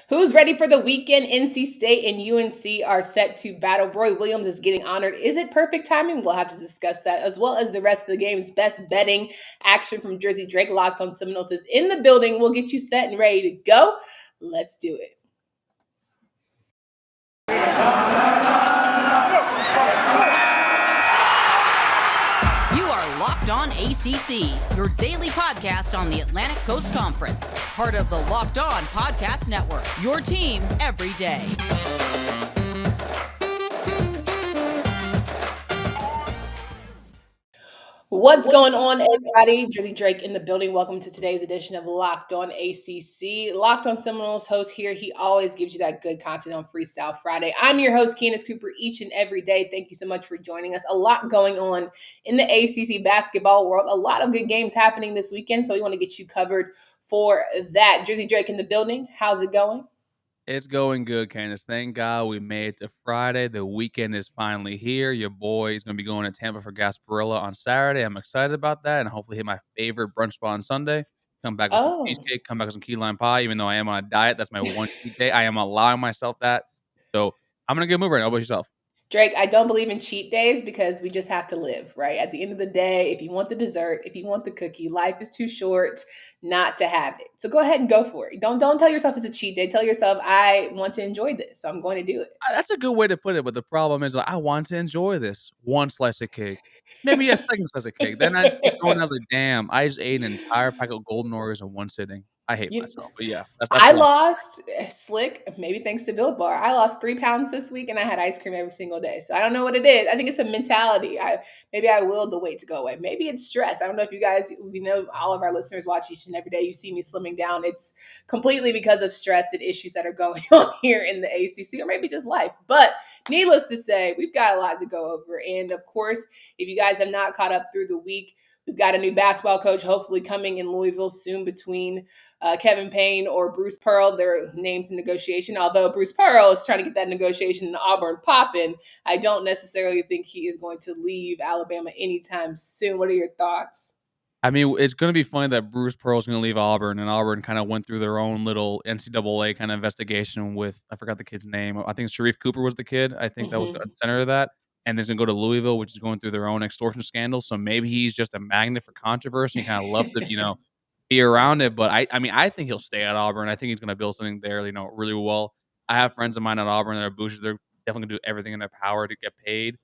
Who's ready for the weekend? NC State and UNC are set to battle. Roy Williams is getting honored. Is it perfect timing? We'll have to discuss that, as well as the rest of the game's best betting action from Drizzy Drake. Locked on Seminoles is in the building. We'll get you set and ready to go. Let's do it. You are Locked On ACC, your daily podcast on the Atlantic Coast Conference. Part of the Locked On Podcast Network, your team every day. What's going on, everybody? Drizzy Drake in the building. Welcome to today's edition of Locked On ACC. Locked On Seminoles host here. He always gives you that good content on Freestyle Friday. I'm your host, Candace Cooper, each and every day. Thank you so much for joining us. A lot going on in the ACC basketball world. A lot of good games happening this weekend, so we want to get you covered for that. Drizzy Drake in the building. How's it going? It's going good, Candace. Thank God we made it to Friday. The weekend is finally here. Your boy is going to be going to Tampa for Gasparilla on Saturday. I'm excited about that and hopefully hit my favorite brunch spot on Sunday. Come back with some Oh. cheesecake, come back with some key lime pie. Even though I am on a diet, that's my one cheat day. I am allowing myself that. So I'm going to get moving. How about yourself? Drake, I don't believe in cheat days because we just have to live, right? At the end of the day, if you want the dessert, if you want the cookie, life is too short not to have it. So go ahead and go for it. Don't tell yourself it's a cheat day. Tell yourself I want to enjoy this, so I'm going to do it. That's a good way to put it, but the problem is, like, I want to enjoy this one slice of cake, maybe a second slice of cake. Then I just keep going. I was like, "Damn, I just ate an entire pack of golden Oreos in one sitting." I hate You, myself, but yeah, that's I one. lost slick, maybe thanks to Built Bar. I lost 3 pounds this week, and I had ice cream every single day. So I don't know what it is. I think it's a mentality. Maybe I willed the weight to go away. Maybe it's stress. I don't know if you guys, we know all of our listeners watch each and every day. You see me slimming down. It's completely because of stress and issues that are going on here in the ACC, or maybe just life. But needless to say, we've got a lot to go over. And of course, if you guys have not caught up through the week, we've got a new basketball coach hopefully coming in Louisville soon between Kevin Payne or Bruce Pearl. Their names in negotiation. Although Bruce Pearl is trying to get that negotiation in Auburn popping, I don't necessarily think he is going to leave Alabama anytime soon. What are your thoughts? I mean, it's gonna be funny that Bruce Pearl's gonna leave Auburn, and Auburn kinda went through their own little NCAA kinda investigation with I forgot the kid's name. I think Sharif Cooper was the kid. I think that was at Mm-hmm. the center of that, and he's gonna go to Louisville, which is going through their own extortion scandal, so maybe he's just a magnet for controversy and kinda love to, be around it, but I mean, I think he'll stay at Auburn. I think he's gonna build something there, really well. I have friends of mine at Auburn that are boosters. They're definitely gonna do everything in their power to get paid.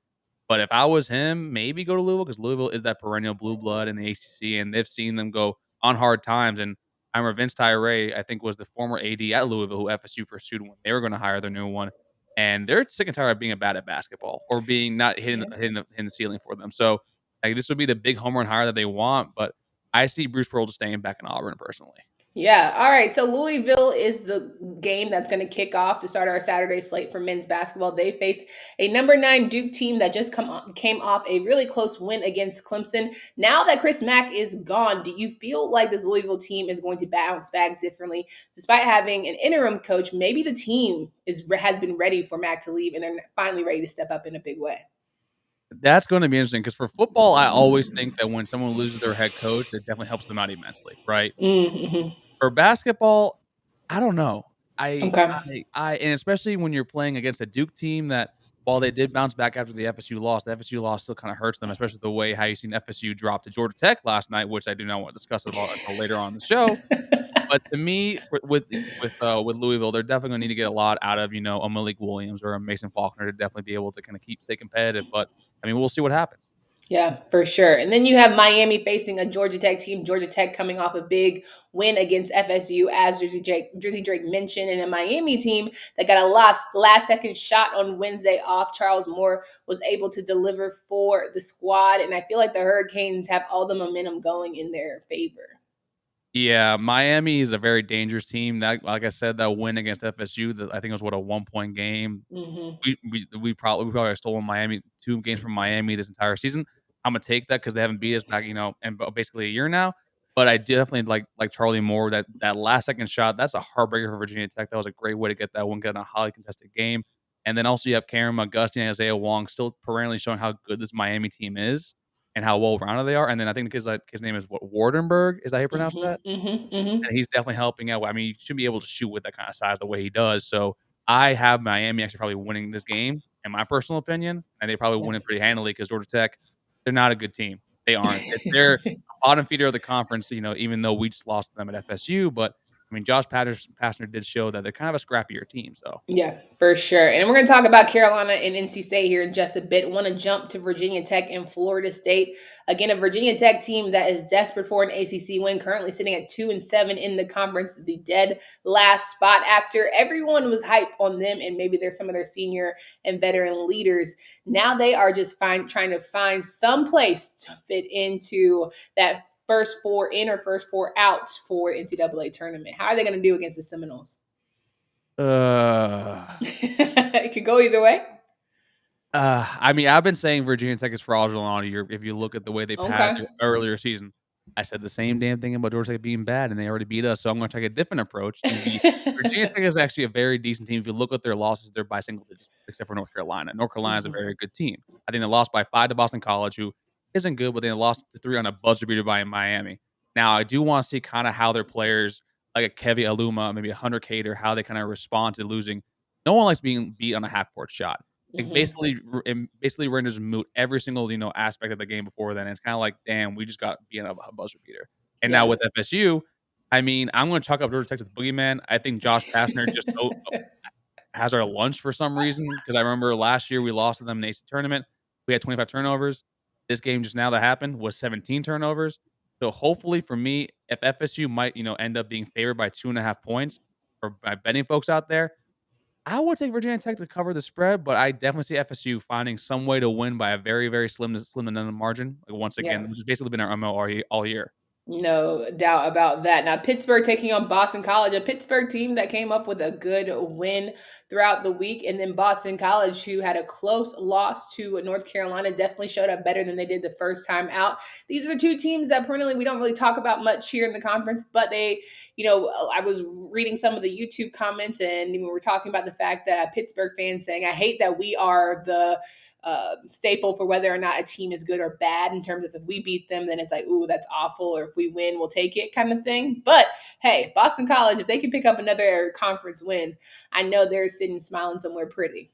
But if I was him, maybe go to Louisville because Louisville is that perennial blue blood in the ACC, and they've seen them go on hard times. And I remember Vince Tyree, I think, was the former AD at Louisville who FSU pursued when they were going to hire their new one. And they're sick and tired of being bad at basketball or being not hitting Yeah. hitting the ceiling for them. So like this would be the big home run hire that they want. But I see Bruce Pearl just staying back in Auburn personally. Yeah. All right. So Louisville is the game that's going to kick off to start our Saturday slate for men's basketball. They face a number 9 Duke team that just came off a really close win against Clemson. Now that Chris Mack is gone, do you feel like this Louisville team is going to bounce back differently, despite having an interim coach? Maybe the team has been ready for Mack to leave, and they're finally ready to step up in a big way. That's going to be interesting because for football, I always think that when someone loses their head coach, it definitely helps them out immensely, right? Mm-hmm. For basketball, I don't know. Okay. And especially when you're playing against a Duke team that while they did bounce back after the FSU loss still kind of hurts them, especially the way how you seen FSU drop to Georgia Tech last night, which I do not want to discuss about until later on in the show. But to me, with Louisville, they're definitely gonna need to get a lot out of, a Malik Williams or a Mason Faulkner to definitely be able to kind of stay competitive. But I mean, we'll see what happens. Yeah, for sure. And then you have Miami facing a Georgia Tech team. Georgia Tech coming off a big win against FSU, as Drizzy Drake mentioned, and a Miami team that got a last second shot on Wednesday off. Charles Moore was able to deliver for the squad, and I feel like the Hurricanes have all the momentum going in their favor. Yeah, Miami is a very dangerous team. That, like I said, that win against FSU, that I think it was what a 1 point game. Hmm. We probably have stolen Miami 2 games from Miami this entire season. I'm gonna take that because they haven't beat us back, in basically a year now. But I definitely like Charlie Moore, that last second shot. That's a heartbreaker for Virginia Tech. That was a great way to get that one, get in a highly contested game. And then also you have Karen McGusty and Isaiah Wong still perennially showing how good this Miami team is. and how well-rounded they are. And then I think his name is what, Wardenberg? Is that how you pronounce that? Mm-hmm, mm-hmm, mm-hmm. And he's definitely helping out. I mean, you should be able to shoot with that kind of size the way he does. So I have Miami actually probably winning this game, in my personal opinion, and they probably win it pretty handily because Georgia Tech, they're not a good team. They aren't. They're a bottom feeder of the conference, even though we just lost to them at FSU. But I mean, Josh Pastner did show that they're kind of a scrappier team. So Yeah, for sure. And we're going to talk about Carolina and NC State here in just a bit. Want to jump to Virginia Tech and Florida State. Again, a Virginia Tech team that is desperate for an ACC win, currently sitting at 2-7 in the conference, the dead last spot after everyone was hyped on them and maybe there's some of their senior and veteran leaders. Now they are just trying to find some place to fit into that first four in or first four out for NCAA tournament. How are they going to do against the Seminoles? It could go either way. I mean, I've been saying Virginia Tech is fraudulent all year. If you look at the way they passed Okay. earlier season, I said the same damn thing about Georgia Tech being bad, and they already beat us. So I'm going to take a different approach and be Virginia Tech is actually a very decent team. If you look at their losses, they're by single digits, except for North Carolina. North Carolina is a very good team. I think they lost by 5 to Boston College, who isn't good, but they lost to 3 on a buzzer beater by Miami. Now, I do want to see kind of how their players, like a Kevi Aluma, maybe a Hunter Cater, how they kind of respond to losing. No one likes being beat on a half-court shot. It basically renders moot every single, aspect of the game before then. It's kinda like, "Damn, we just got beaten up a buzzer beater." And now Yeah. with FSU, I mean, I'm gonna chalk up Georgia Tech to the boogeyman. I think Josh Pastner just has our lunch for some reason, because I remember last year we lost to them in the ACC tournament. We had 25 turnovers. This game just now that happened was 17 turnovers. So hopefully for me, if FSU might, end up being favored by 2.5 points, or by betting folks out there, I would take Virginia Tech to cover the spread, but I definitely see FSU finding some way to win by a very, very slim to none margin. Like, once again, Yeah. which has basically been our MO all year. No doubt about that. Now, Pittsburgh taking on Boston College, a Pittsburgh team that came up with a good win throughout the week. And then Boston College, who had a close loss to North Carolina, definitely showed up better than they did the first time out. These are two teams that perennially we don't really talk about much here in the conference, but they, I was reading some of the YouTube comments and we were talking about the fact that Pittsburgh fans saying, I hate that we are the staple for whether or not a team is good or bad in terms of if we beat them, then it's like, ooh, that's awful, or if we win, we'll take it kind of thing. But hey, Boston College, if they can pick up another conference win, I know they're sitting smiling somewhere pretty.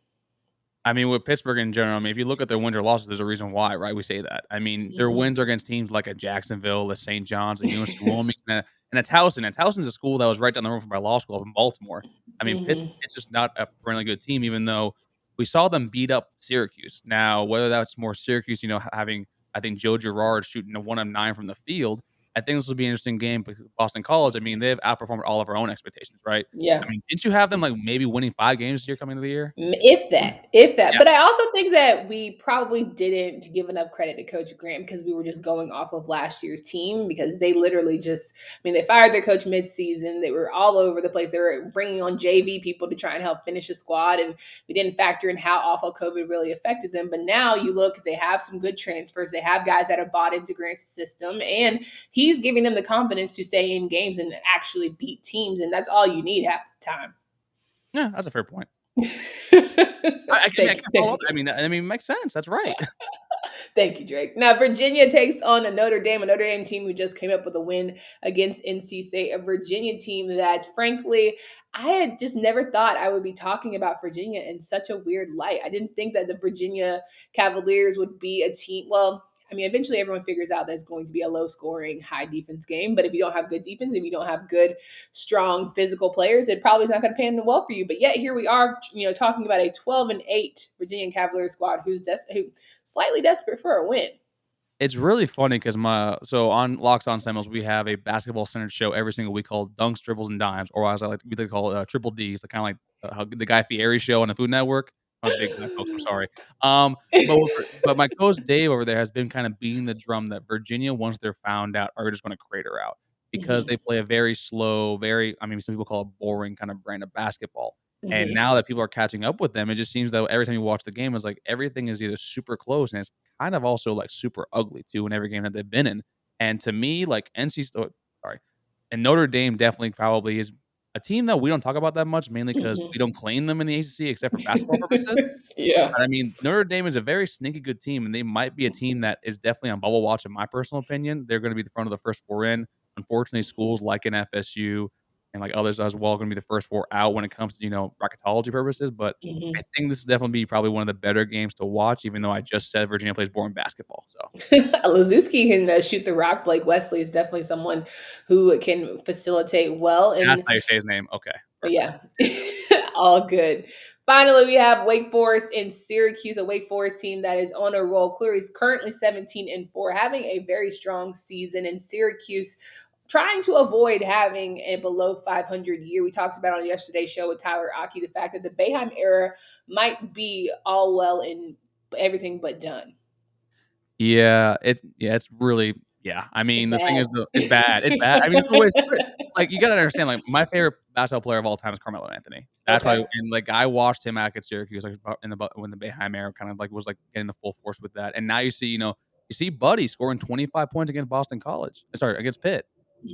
I mean, with Pittsburgh in general, I mean, if you look at their wins or losses, there's a reason why, right? We say that. I mean, their wins are against teams like a Jacksonville, a St. John's, a UNC Wilmington, and a Towson. And Towson's a school that was right down the road from my law school up in Baltimore. I mean, it's just not a really good team, even though we saw them beat up Syracuse. Now, whether that's more Syracuse, having, I think, Joe Girard shooting a 1 of 9 from the field, I think this will be an interesting game because Boston College, I mean, they've outperformed all of our own expectations, right? Yeah. I mean, didn't you have them like maybe winning 5 games this year coming into the year? If that. Yeah. But I also think that we probably didn't give enough credit to Coach Grant because we were just going off of last year's team because they literally they fired their coach midseason. They were all over the place. They were bringing on JV people to try and help finish the squad. And we didn't factor in how awful COVID really affected them. But now you look, they have some good transfers. They have guys that are bought into Grant's system. And he's giving them the confidence to stay in games and actually beat teams. And that's all you need half the time. Yeah, that's a fair point. Thank Follow you. up. I mean, it makes sense. That's right. Thank you, Drake. Now, Virginia takes on a Notre Dame team who just came up with a win against NC State, a Virginia team that, frankly, I had just never thought I would be talking about Virginia in such a weird light. I didn't think that the Virginia Cavaliers would be a team. Well, I mean, eventually everyone figures out that it's going to be a low scoring, high defense game. But if you don't have good defense, if you don't have good, strong physical players, it probably is not going to pan well for you. But yet here we are, talking about a 12-8 Virginia Cavaliers squad who slightly desperate for a win. It's really funny because on Locks on Seminoles, we have a basketball centered show every single week called Dunks, Dribbles, and Dimes, or as we like to call it, Triple D's, the kind of like how the Guy Fieri show on the Food Network. I'm a big guy, folks. I'm sorry. But my co-host Dave over there has been kind of beating the drum that Virginia, once they're found out, are just going to crater out because they play a very slow, some people call it boring kind of brand of basketball. And now that people are catching up with them, it just seems that every time you watch the game, it's like everything is either super close and it's kind of also like super ugly too in every game that they've been in. And to me, like and Notre Dame definitely probably is a team that we don't talk about that much, mainly because we don't claim them in the ACC except for basketball purposes. Yeah. But I mean, Notre Dame is a very sneaky good team, and they might be a team that is definitely on bubble watch, in my personal opinion. They're going to be the front of the first four in. Unfortunately, schools like an FSU and like others as well are going to be the first four out when it comes to bracketology purposes. But I Mhm. think this is definitely be probably one of the better games to watch, even though I just said Virginia plays boring basketball. So Lazuski can shoot the rock. Blake Wesley is definitely someone who can facilitate well. that's And how you say his name. Okay, perfect. yeah, all good. Finally, we have Wake Forest and Syracuse, a Wake Forest team that is on a roll. Cleary is currently 17-4, having a very strong season, and Syracuse trying to avoid having a below 500 year. We talked about on yesterday's show with Tyler Aki the fact that the Boeheim era might be all well and everything but done. It's really I It's mean, the thing bad. is it's bad. It's bad. I mean, it's the way it's put. Like, you gotta understand, like, my favorite basketball player of all time is Carmelo Anthony. That's why Okay. and, like, I watched him back at Syracuse, like, about in the when the Boeheim era kind of, like, was, like, getting the full force with that, and now you see Buddy scoring 25 points against Boston College sorry, against Pitt,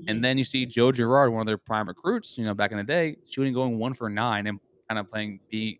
and Mhm. then you see Joe Girard, one of their prime recruits, back in the day, shooting going 1 for 9 and kind of being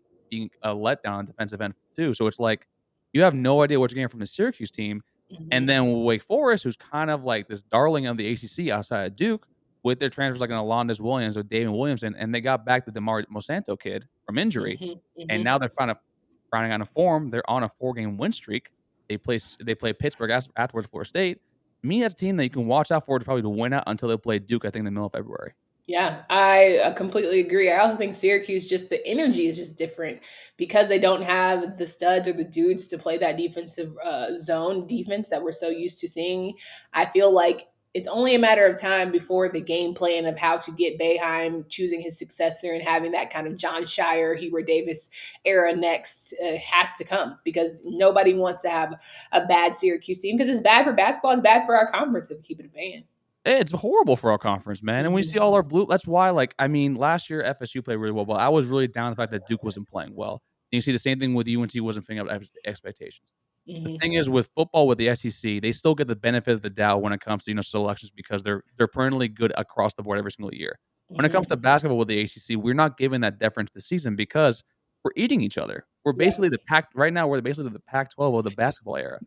a letdown on defensive end too, so it's like, you have no idea what you're getting from the Syracuse team, and Mhm. then Wake Forest, who's kind of like this darling of the ACC outside of Duke, with their transfers like an Alondas Williams or David Williamson, and they got back the DeMar Monsanto kid from injury, Mhm. and Mhm. now they're finding on a form. They're on a 4-game win streak. They play Pittsburgh afterwards, Florida State. To me, that's a team that you can watch out for to probably to win out until they play Duke, I think, in the middle of February. Yeah, I completely agree. I also think Syracuse, just the energy is just different because they don't have the studs or the dudes to play that defensive zone defense that we're so used to seeing. I feel like it's only a matter of time before the game plan of how to get Boeheim choosing his successor and having that kind of John Shire, Hubie Davis era next has to come because nobody wants to have a bad Syracuse team because it's bad for basketball. It's bad for our conference if we keep it a band. It's horrible for our conference, man, and we see Mhm. all our blue that's why, like, I mean, last year FSU played really well, but I was really down the fact that Duke wasn't playing well. And you see the same thing with UNC wasn't putting up expectations. The Mhm. thing is with football with the SEC, they still get the benefit of the doubt when it comes to, selections because they're perennially good across the board every single year. When it comes Mhm. to basketball with the ACC, we're not given that deference this season because we're eating each other. We're Yeah. basically the Pac right now, we're basically the Pac-12 of the basketball era.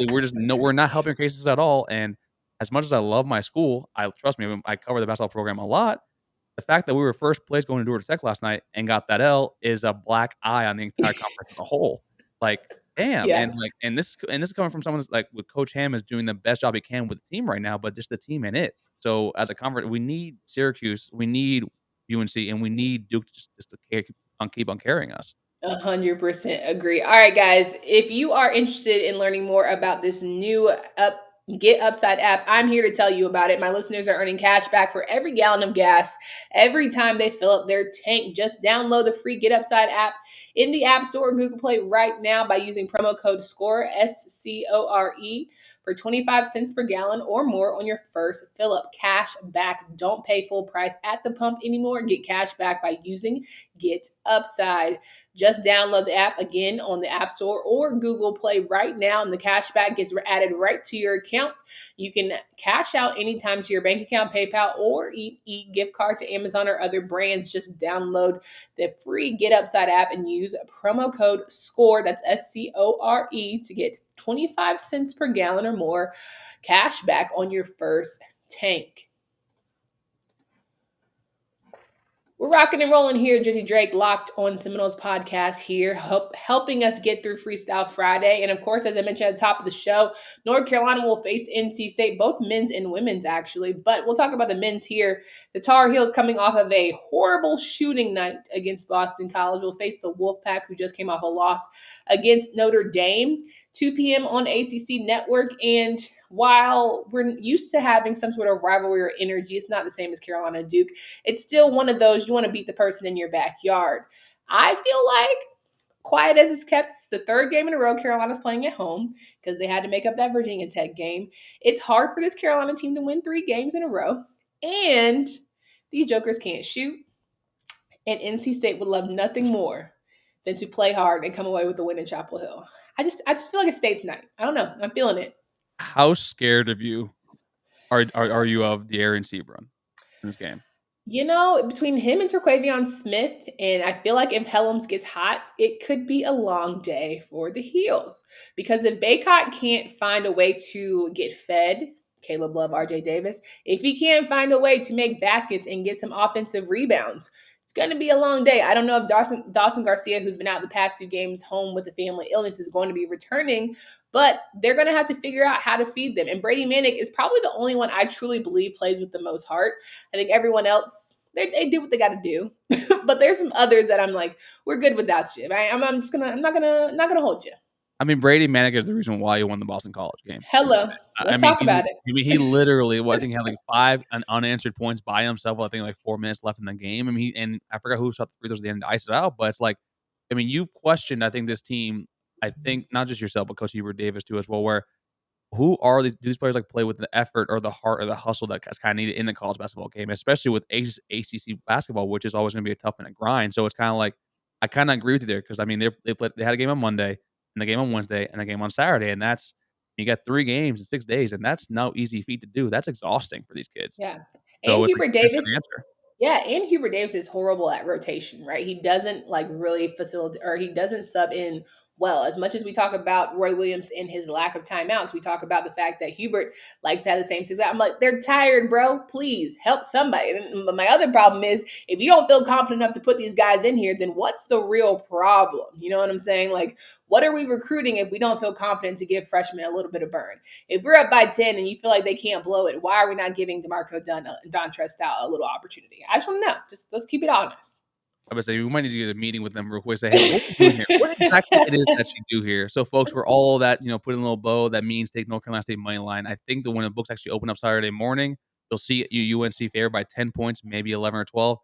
We're just no we're not helping cases at all, and as much as I love my school, I trust me, I cover the basketball program a lot. The fact that we were first place going to Georgia Tech last night and got that L is a black eye on the entire conference as a whole. Like, damn, Yeah. and this is coming from someone that's like with Coach Ham is doing the best job he can with the team right now, but just the team and it. So as a conference, we need Syracuse, we need UNC, and we need Duke just to keep on carrying us. 100% agree. All right, guys. If you are interested in learning more about this new up Get Upside app, I'm here to tell you about it. My listeners are earning cash back for every gallon of gas every time they fill up their tank. Just download the free Get Upside app in the App Store or Google Play right now by using promo code SCORE SCORE for 25 cents per gallon or more on your first fill up. Cash back. Don't pay full price at the pump anymore. Get cash back by using Get Upside. Just download the app again on the App Store or Google Play right now, and the cashback gets added right to your account. You can cash out anytime to your bank account, PayPal, or gift card to Amazon or other brands. Just download the free Get Upside app and use promo code SCORE, that's SCORE, to get 25 cents per gallon or more cash back on your first tank. We're rocking and rolling here. Drizzy Drake, Locked on Seminoles podcast here, helping us get through Freestyle Friday. And of course, as I mentioned at the top of the show, North Carolina will face NC State, both men's and women's actually. But we'll talk about the men's here. The Tar Heels, coming off of a horrible shooting night against Boston College, will face the Wolfpack, who just came off a loss against Notre Dame. 2 p.m. on ACC Network. And while we're used to having some sort of rivalry or energy, it's not the same as Carolina Duke. It's still one of those you want to beat the person in your backyard. I feel like, quiet as it's kept, it's the third game in a row Carolina's playing at home because they had to make up that Virginia Tech game. It's hard for this Carolina team to win 3 games in a row. And these jokers can't shoot. And NC State would love nothing more than to play hard and come away with the win in Chapel Hill. I just feel like a State's night. I don't know. I'm feeling it. How scared of you are you of De'Aaron Sebron in this game? Between him and Terquavion Smith, and I feel like if Helms gets hot, it could be a long day for the Heels. Because if Baycott can't find a way to get fed, Caleb Love, RJ Davis, if he can't find a way to make baskets and get some offensive rebounds, it's going to be a long day. I don't know if Dawson Garcia, who's been out the past 2 games home with a family illness, is going to be returning, but they're going to have to figure out how to feed them. And Brady Manick is probably the only one I truly believe plays with the most heart. I think everyone else, they do what they got to do. But there's some others that I'm like, we're good without you. I'm not gonna hold you. I mean, Brady Manick is the reason why he won the Boston College game. Hello, I let's mean, talk about it. he literally, I think he had like 5 unanswered points by himself. I think like 4 minutes left in the game. I mean, and I forgot who shot the free throws at the end to ice it out. But it's like, I mean, you questioned, I think, this team. I think not just yourself, but Coach Hubie Davis too as well. Where who are these? Do these players like play with the effort or the heart or the hustle that's kind of needed in the college basketball game, especially with ACC basketball, which is always going to be a tough and a grind. So it's kind of like I kind of agree with you there because I mean they had a game on Monday and the game on Wednesday and the game on Saturday, and that's you got 3 games in 6 days, and that's no easy feat to do. That's exhausting for these kids. Yeah. And So it's like Hubert this is Davis, the answer. yeah, and Hubert Davis is horrible at rotation, right? He doesn't like really facilitate, or he doesn't sub in well. As much as we talk about Roy Williams and his lack of timeouts, we talk about the fact that Hubert likes to have the same success. I'm like, they're tired, bro. Please help somebody. And my other problem is if you don't feel confident enough to put these guys in here, then what's the real problem? You know what I'm saying? Like, what are we recruiting if we don't feel confident to give freshmen a little bit of burn? If we're up by 10 and you feel like they can't blow it, why are we not giving DeMarco Dontrest out a little opportunity? I just want to know. Just let's keep it honest. I would say we might need to get a meeting with them real quick. Say, hey, what we doing here? What exactly it is that you do here? So, folks, for all that put in a little bow, that means take North Carolina State money line. I think that when the books actually open up Saturday morning, you'll see UNC favored by 10 points, maybe 11 or 12.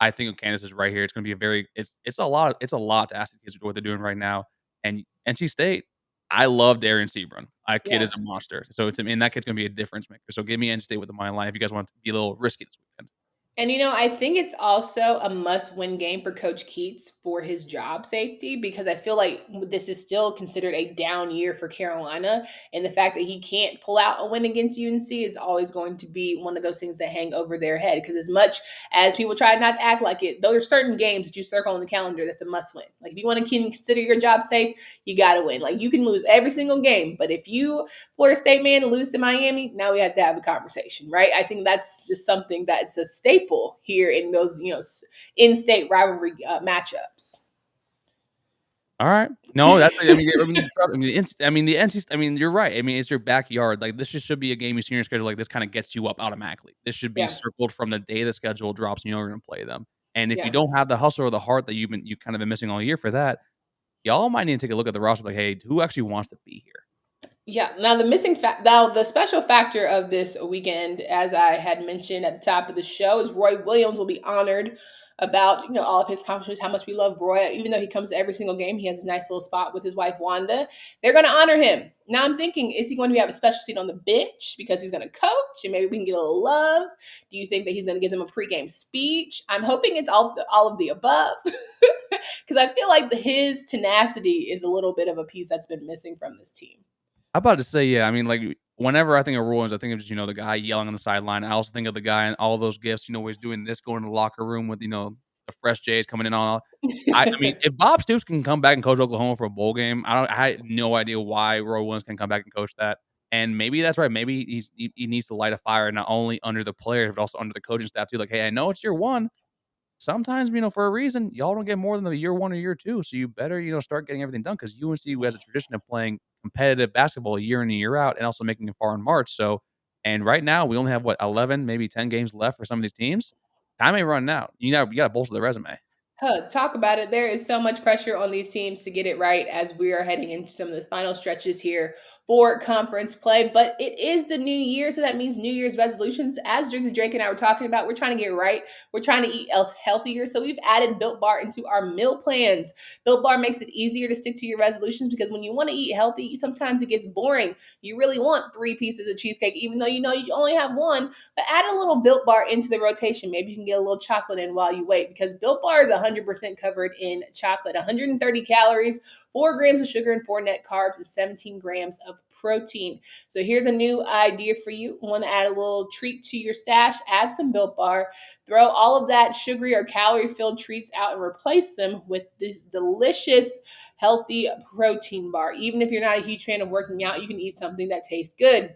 I think Candace is right here. It's going to be a very it's a lot to ask these kids to do what they're doing right now. And NC State, I love Darian Seabrun. That kid Yeah. is a monster. So it's that kid's going to be a difference maker. So give me NC State with the money line if you guys want to be a little risky this weekend. And I think it's also a must-win game for Coach Keats for his job safety because I feel like this is still considered a down year for Carolina, and the fact that he can't pull out a win against UNC is always going to be one of those things that hang over their head. Because as much as people try not to act like it, there are certain games that you circle on the calendar that's a must-win. Like if you want to consider your job safe, you got to win. Like you can lose every single game, but if you Florida State man lose to Miami, now we have to have a conversation, right? I think that's just something that's a staple here in those, in-state rivalry matchups. All right. No, that's I mean, the NC. I mean, you're right. I mean, it's your backyard. Like this should be a game you see in your schedule. Like this kind of gets you up automatically. This should be Yeah, circled from the day the schedule drops. And you know you're going to play them. And if you yeah. don't have the hustle or the heart that you kind of been missing all year for that, y'all might need to take a look at the roster. Like, hey, who actually wants to be here? Yeah. Now the special factor of this weekend, as I had mentioned at the top of the show, is Roy Williams will be honored about all of his accomplishments, how much we love Roy. Even though he comes to every single game, he has a nice little spot with his wife Wanda. They're going to honor him. Now I'm thinking, is he going to have a special seat on the bench because he's going to coach and maybe we can get a little love? Do you think that he's going to give them a pregame speech? I'm hoping it's all of the above because I feel like his tenacity is a little bit of a piece that's been missing from this team. I'm about to say, yeah. I mean, like, whenever I think of Rollins, I think of just, the guy yelling on the sideline. I also think of the guy in all those gifts, where he's doing this, going to the locker room with, the fresh Jays coming in on. I mean, if Bob Stoops can come back and coach Oklahoma for a bowl game, I had no idea why Roy Williams can come back and coach that. And maybe that's right. Maybe he needs to light a fire not only under the players, but also under the coaching staff too. Like, hey, I know it's year one. Sometimes, for a reason, y'all don't get more than the year 1 or year 2. So you better, start getting everything done because UNC has a tradition of playing competitive basketball year in and year out and also making it far in March. So, and right now we only have 11, maybe 10 games left for some of these teams. Time ain't running out. You got to bolster the resume. Talk about it. There is so much pressure on these teams to get it right as we are heading into some of the final stretches here for conference play. But it is the new year, so that means New Year's resolutions. As Drizzy Drake and I were talking about, we're trying to get right. We're trying to eat healthier. So we've added Built Bar into our meal plans. Built Bar makes it easier to stick to your resolutions because when you want to eat healthy, sometimes it gets boring. You really want 3 pieces of cheesecake, even though you only have 1. But add a little Built Bar into the rotation. Maybe you can get a little chocolate in while you wait because Built Bar is 100% covered in chocolate, 130 calories, 4 grams of sugar, and 4 net carbs, and 17 grams of of protein. So here's a new idea for you. Want to add a little treat to your stash? Add some Built Bar. Throw all of that sugary or calorie-filled treats out and replace them with this delicious, healthy protein bar. Even if you're not a huge fan of working out, you can eat something that tastes good.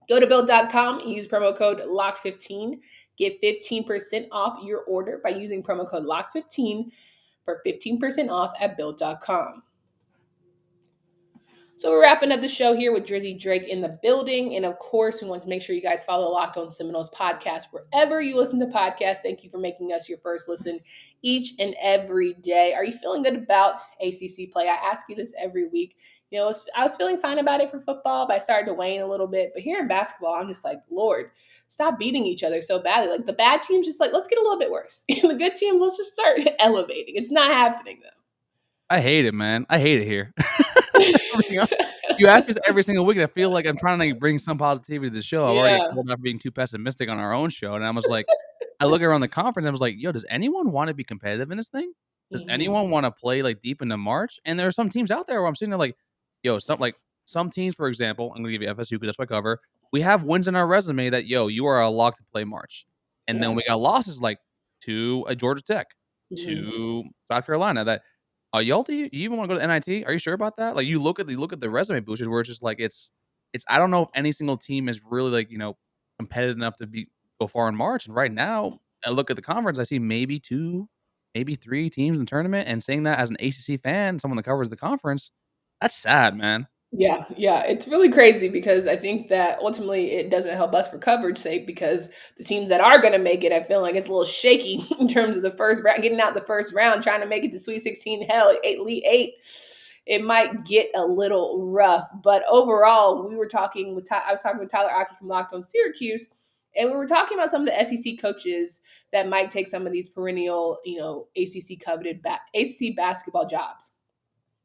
Go to Built.com and use promo code LOCKED15. Get 15% off your order by using promo code LOCKED15 for 15% off at Built.com. So we're wrapping up the show here with Drizzy Drake in the building. And of course, we want to make sure you guys follow Locked On Seminoles podcast wherever you listen to podcasts. Thank you for making us your first listen each and every day. Are you feeling good about ACC play? I ask you this every week. You know, I was feeling fine about it for football, but I started to wane a little bit. But here in basketball, I'm just like, Lord, stop beating each other so badly. Like the bad teams, just like, let's get a little bit worse. And the good teams, let's just start elevating. It's not happening though. I hate it, man. I hate it here. You ask us every single week, and I feel like I'm trying to bring some positivity to the show. I've already Yeah. called out for being too pessimistic on our own show, and I was like, I look around the conference, and I was like, yo, does anyone want to be competitive in this thing? Does anyone want to play like deep into March? And there are some teams out there where I'm sitting there like, yo, some teams, for example, I'm gonna give you FSU because that's my cover. We have wins in our resume that you are a lock to play March, and then we got losses like to a Georgia Tech, to South Carolina that. Y'all, do you even want to go to NIT? Are you sure about that? Like, you look at the resume boosters where it's just like it's. I don't know if any single team is really like competitive enough to go far in March. And right now, I look at the conference, I see maybe 2, maybe 3 teams in the tournament. And saying that as an ACC fan, someone that covers the conference, that's sad, man. Yeah, it's really crazy because I think that ultimately it doesn't help us for coverage sake because the teams that are going to make it, I feel like it's a little shaky in terms of the first round, getting out the first round, trying to make it to Sweet 16, hell, Elite 8. It might get a little rough, but overall, I was talking with Tyler Aki from Locked On Syracuse, and we were talking about some of the SEC coaches that might take some of these perennial, ACC coveted ACC basketball jobs.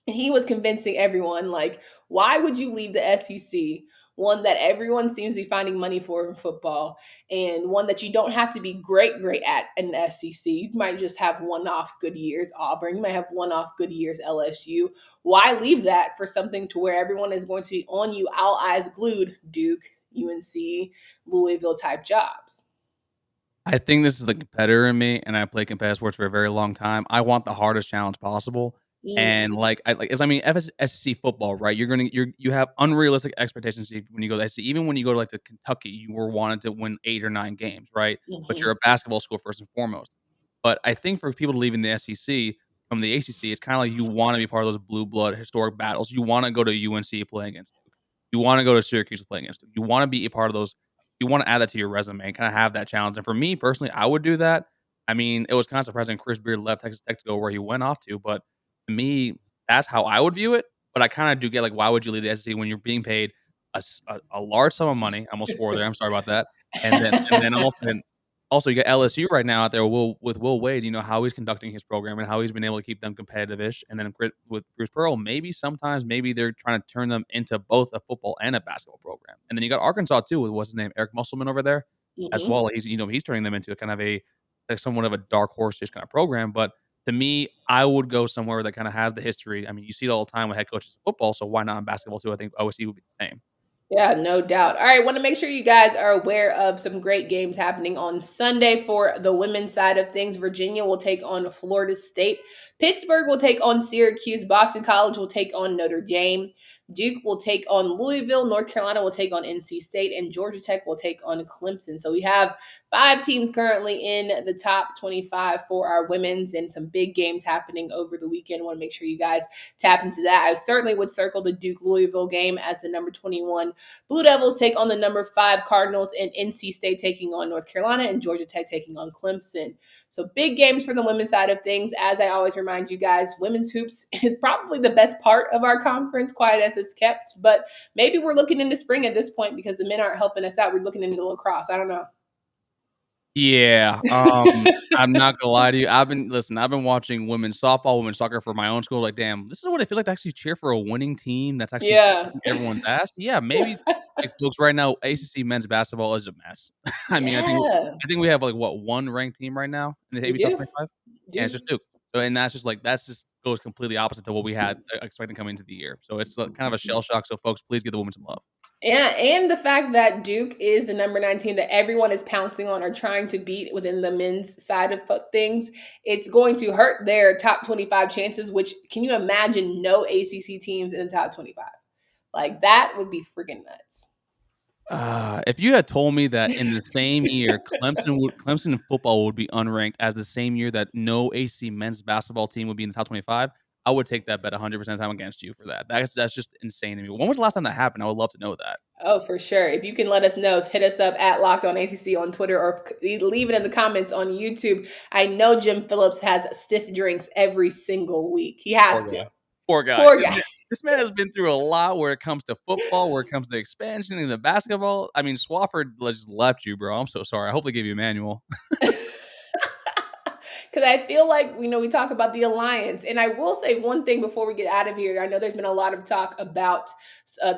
And he was convincing everyone, like, why would you leave the SEC, one that everyone seems to be finding money for in football, and one that you don't have to be great at in the SEC. You might just have one-off good years, Auburn. You might have one-off good years, LSU. Why leave that for something to where everyone is going to be on you, all eyes glued, Duke, UNC, Louisville type jobs? I think this is the competitor in me, and I played competitive sports for a very long time. I want the hardest challenge possible. And SEC football, right? You have unrealistic expectations when you go to SEC. Even when you go to like to Kentucky, you were wanted to win 8 or 9 games, right? But you're a basketball school first and foremost. But I think for people leaving the SEC from the ACC, it's kind of like you want to be part of those blue blood historic battles. You want to go to UNC play against Duke. You want to go to Syracuse play against Duke. You want to be a part of those. You want to add that to your resume and kind of have that challenge. And for me personally, I would do that. I mean, it was kind of surprising Chris Beard left Texas Tech to go where he went off to, but to me, that's how I would view it. But I kind of do get like, why would you leave the SEC when you're being paid a large sum of money? I almost swore there. I'm sorry about that. And then also you got LSU right now out there with Will Wade. You know how he's conducting his program and how he's been able to keep them competitive-ish. And then with Bruce Pearl, maybe they're trying to turn them into both a football and a basketball program. And then you got Arkansas too with what's his name, Eric Musselman over there as well. He's turning them into kind of somewhat of a dark horse-ish kind of program. But to me, I would go somewhere that kind of has the history. I mean, you see it all the time with head coaches in football, so why not in basketball too? I think OSU would be the same. Yeah, no doubt. All right, want to make sure you guys are aware of some great games happening on Sunday for the women's side of things. Virginia will take on Florida State. Pittsburgh will take on Syracuse. Boston College will take on Notre Dame. Duke will take on Louisville. North Carolina will take on NC State. And Georgia Tech will take on Clemson. So we have 5 teams currently in the top 25 for our women's and some big games happening over the weekend. I want to make sure you guys tap into that. I certainly would circle the Duke-Louisville game as the number 21 Blue Devils take on the number 5 Cardinals, and NC State taking on North Carolina, and Georgia Tech taking on Clemson. So big games for the women's side of things. As I always remind you guys, women's hoops is probably the best part of our conference, quiet as it's kept. But maybe we're looking into spring at this point because the men aren't helping us out. We're looking into lacrosse. I don't know. Yeah, I'm not gonna lie to you. I've been watching women's softball, women's soccer for my own school. Like, damn, this is what it feels like to actually cheer for a winning team that's actually kicking everyone's ass. Yeah, maybe like folks right now, ACC men's basketball is a mess. I mean, I think we have like one ranked team right now in the We AB top do. 25, and it's just Duke. So, and that's just goes completely opposite to what we had expecting coming into the year. So it's kind of a shell shock. So folks, please give the women some love. Yeah, and the fact that Duke is the number 9 team that everyone is pouncing on or trying to beat within the men's side of things, it's going to hurt their top 25 chances, which can you imagine no ACC teams in the top 25? Like that would be freaking nuts. If you had told me that in the same year, Clemson football would be unranked as the same year that no AC men's basketball team would be in the top 25, I would take that bet 100% of the time against you for that. That's just insane to me. When was the last time that happened? I would love to know that. Oh, for sure. If you can let us know, hit us up at Locked On ACC on Twitter or leave it in the comments on YouTube. I know Jim Phillips has stiff drinks every single week. He has to. Poor guy. Poor guy. This man has been through a lot where it comes to football, where it comes to expansion into basketball. I mean, Swafford just left you, bro. I'm so sorry. I hope they give you a manual. Because I feel like, we talk about the alliance. And I will say one thing before we get out of here. I know there's been a lot of talk about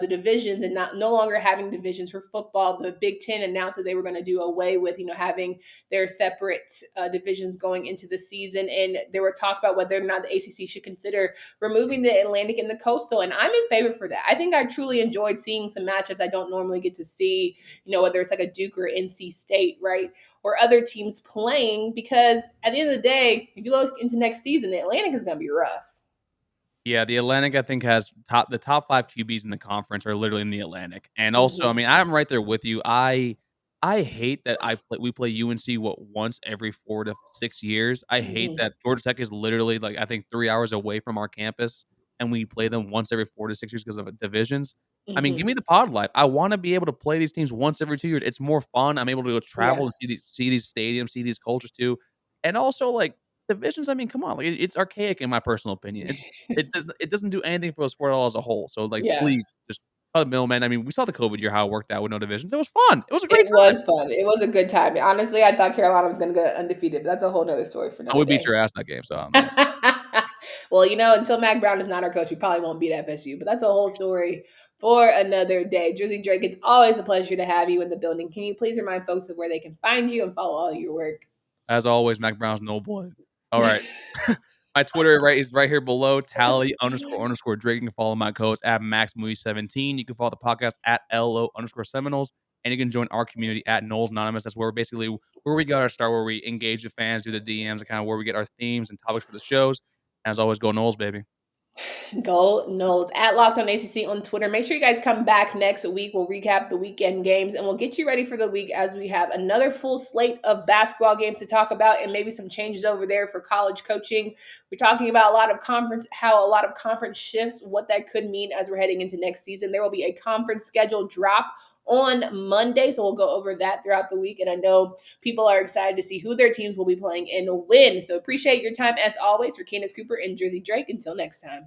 the divisions and no longer having divisions for football. The Big Ten announced that they were going to do away with, having their separate divisions going into the season. And there were talk about whether or not the ACC should consider removing the Atlantic and the Coastal. And I'm in favor for that. I think I truly enjoyed seeing some matchups I don't normally get to see, whether it's like a Duke or NC State, right? Or other teams playing, because at the end of the day, if you look into next season, the Atlantic is going to be rough. Yeah, the Atlantic, I think, has the top 5 QBs in the conference are literally in the Atlantic. And also, I mean, I'm right there with you. I hate that we play UNC once every 4 to 6 years. I hate that Georgia Tech is literally I think 3 hours away from our campus, and we play them once every 4 to 6 years because of divisions. I mean, give me the pod life. I want to be able to play these teams once every 2 years. It's more fun. I'm able to go travel and see these stadiums, see these cultures too, and also divisions. I mean, come on, it's archaic in my personal opinion. It doesn't do anything for the sport at all as a whole. So please just cut the middleman. I mean, we saw the COVID year how it worked out with no divisions. It was fun. It was a great time. It was fun. It was a good time. Honestly, I thought Carolina was going to go undefeated, but that's a whole nother story for another We day. beat your ass that game, so I don't know. Well, until Mac Brown is not our coach, we probably won't beat FSU, but that's a whole story for another day. Drizzy Drake, it's always a pleasure to have you in the building. Can you please remind folks of where they can find you and follow all your work? As always, Mac Brown's no boy. All right. My Twitter is right here below, Tally__Drake. You can follow my coach at MaxMovie17. You can follow the podcast at LO_Seminoles. And you can join our community at Knowles Anonymous. That's where we got our start, where we engage the fans, do the DMs, and kind of where we get our themes and topics for the shows. And as always, go Knowles, baby. Go Knowles at Locked On ACC on Twitter. Make sure you guys come back next week. We'll recap the weekend games and we'll get you ready for the week as we have another full slate of basketball games to talk about and maybe some changes over there for college coaching. We're talking about how a lot of conference shifts, what that could mean as we're heading into next season. There will be a conference schedule drop on Monday, so we'll go over that throughout the week. And I know people are excited to see who their teams will be playing and win. So appreciate your time as always. For Candace Cooper and Drizzy Drake. Until next time.